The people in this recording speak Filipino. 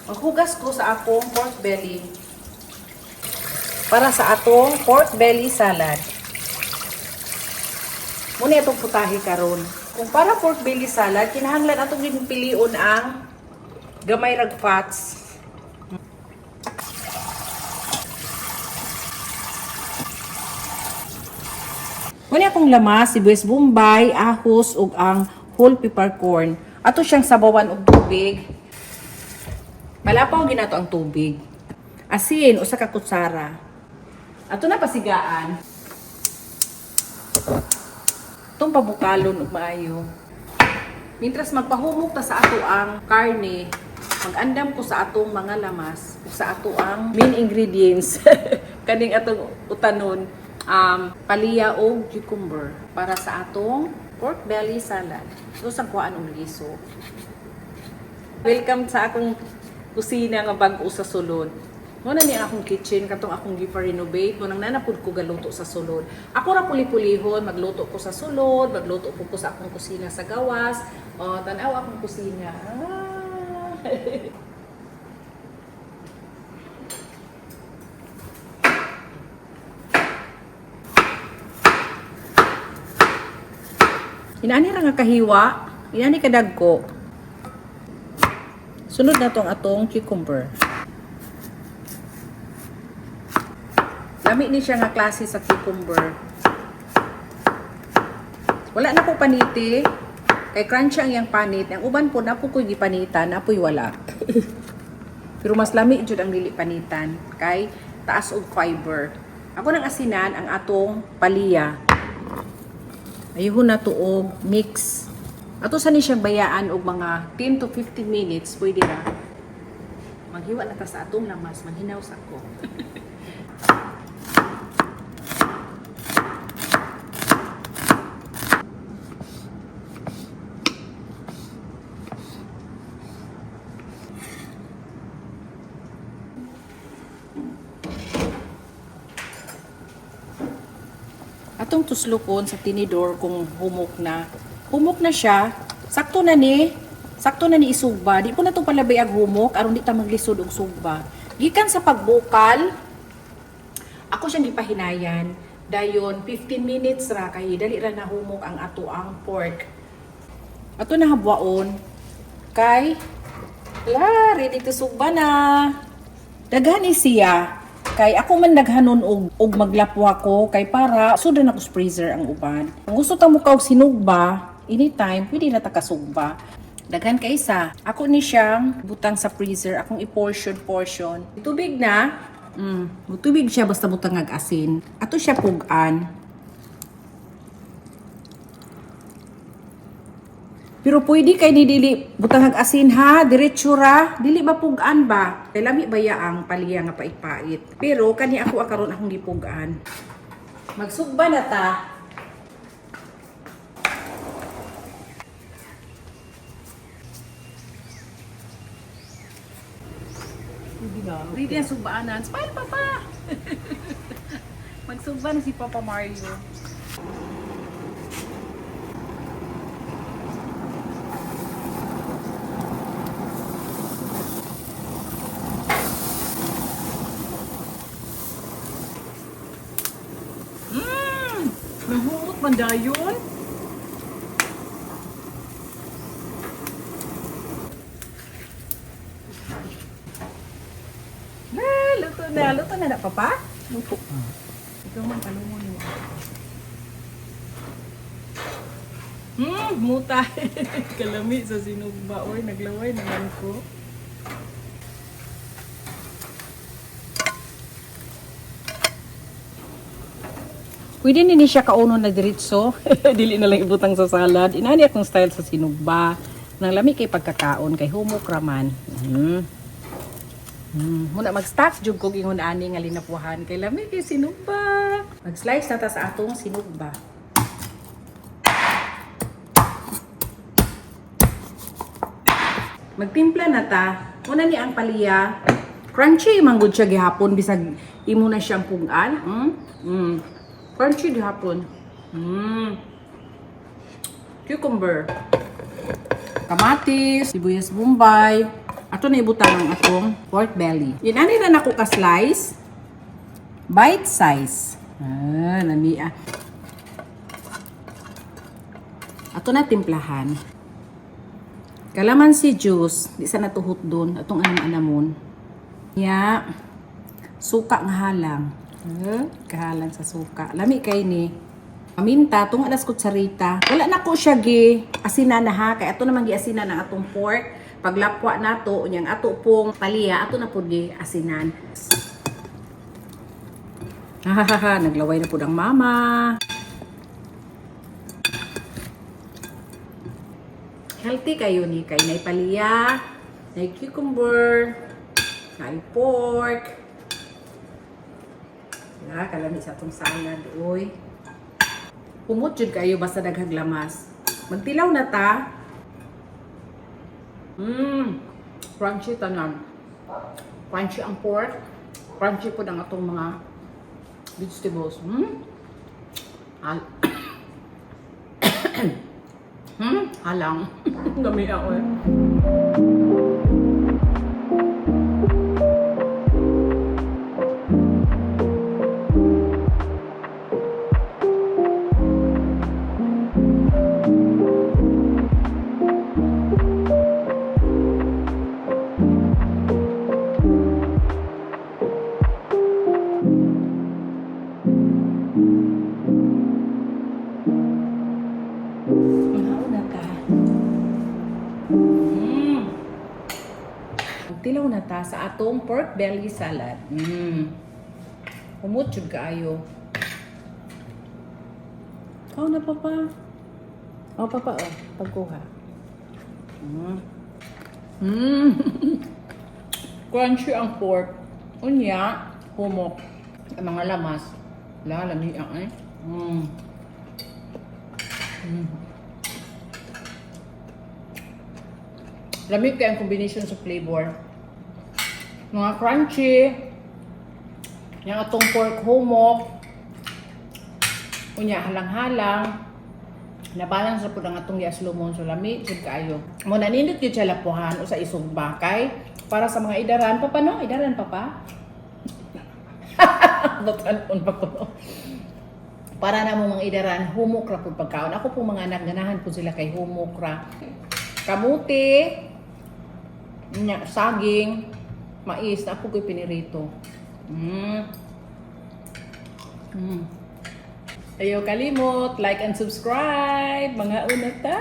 Maghugas ko sa akong pork belly. Para sa atong pork belly salad. Muna itong putahe karon. Kung para pork belly salad, kinahanglan atong piliun ang gamay rag fats. Muna akong lamas, sibuyas bombay, ahos, ug ang whole peppercorn. Ato siyang sabawan og tubig. Malapaw ginato ang tubig. Asin, usa ka kutsara. Ato na pasigaan. Itong pabukalon ug maayo. Mintras magpahumok ta sa ato ang karne, mag-andam ko sa atong mga lamas ug sa ato ang main ingredients. Kaning atong utanon, palya o cucumber para sa atong pork belly salad. So, sa kuhaan og liso. Welcome sa akong kusina nga bag-o sa sulod. Muna ni akong kitchen, katong akong gipa-renovate. Munang nanapod ko galuto sa sulod. Ako ra puli-pulihon, magluto ko sa sulod, magluto ko sa akong kusina sa gawas. O, tanaw akong kusina. Inaani ra nga kahiwa, inaani kadagko. Sunod na tong atong cucumber. Lami ni siya nga klase sa cucumber. Wala na ko paniti. Kay crunchy ang iyang panit. Ang uban po na po ko'y gipanitan, apoy wala. Pero mas lami jud ang dili panitan. Kay taas og fiber. Ako nang asinan ang atong palya. Ayuhon na to og mix. Ato sa ni siyang bayaan og mga 10 to 15 minutes, pwede ra. Maghiwa na ta sa atong lamas, manghinaw sa ako. Atong tuslokon sa tinidor kung humok na. Humok na siya. Sakto na ni isugba. Di po na itong palabay ang humok aron di ta maglisod og sugba. Gikan sa pagbukal, ako siyang gipahinayan. Dayon 15 minutes ra kay dali ra na humok ang ato ang pork. Ato na habwaon kay ready to sugba na. Daghan ni siya. Kay ako man naghanon og maglapwa ko kay para sudan ako sa freezer ang uban. Kung gusto ta mo og sinugba, anytime pwede na ta kasugba. Daghan kay isa. Ako ni siyang butang sa freezer, akong i-portion. Tubig na. Tubig siya basta butang ag asin. Ato siya pugan. Pero pwede kay dili butang ag asin ha, diretso ra, dili ba pugan ba? Kay lami baya ang palya nga pait-pait. Pero kani ako akaron akong gipugan. Magsugba na ta. Ready na sugbaanan. Smile papa. Magsugba na si Papa Mario. Nahurot man dayon. Luto na papa? Luto. Ikaw man kalungon mo. Muta. Kalami sa sinugba. Oy, naglaway naman ko. Pwede nini siya kauno na diretso. Dili na lang ibutang sa salad. Inani akong style sa sinugba. Nang lami kay pagkakaon kay humok raman. Muna mag-stack jud kog ingon ani nga linapuhan kay lami kay sinugba. Mag-slice na ta sa atong sinugba. Magtimpla na ta. Una ni ang palya. Crunchy man gud siya gihapon bisag imo na siyang pugan. Crunchy gihapon. Cucumber. Kamatis, sibuyas bombay, Ato na ibutang ang atong pork belly. Inani na ako ka-slice. Bite size. Lami ah. Ato na timplahan. Kalamansi juice. Di sa natuhot dun. Atong anam-anamon. Ya. Suka nga halang. Kahalang sa suka. Lami kay ni. Paminta. Itong alas kutsarita. Wala na ko siya asinan na ha. Kaya ato naman asinan ang atong pork. Paglapwa na to, unyang ato pong paliya, ato na po asinan. Hahaha, naglaway na po ng mama. Healthy kayo ni, kay may paliya, may cucumber, may pork. Kalami sa atong salad, uy. Pumot jud kayo basta daghang lamas. Magtilaw na ta. Crunchy tanan. Crunchy ang pork. Crunchy po ang atong mga vegetables. Halang. Dami ako eh. Tilaw na ta sa atong pork belly salad. Humot jud kaayo. Kao na papa. Papa pagkuha. Crunchy ang pork. Unya, humok. Ang mga lamas. Lami ang eh. Lamig kaya ang combination sa flavor. Mga crunchy. Yung atong pork humok. Unya, halang-halang. Nabalance sa po ng atong yaslumon. So, lamig, jud kaayo. Muna, nindot yun siya lapuhan o sa isog bakay. Para sa mga idaran. Papa, no? Idaran, papa? Batalon pa ko. Para na mo mga idaran, humok ra po pagkaon. Ako po mga anak, ganahan po sila kay humok ra. Kamuti. Saging. Mais. Na po ko'y pinirito. Ayaw kalimot, like and subscribe, mga unata.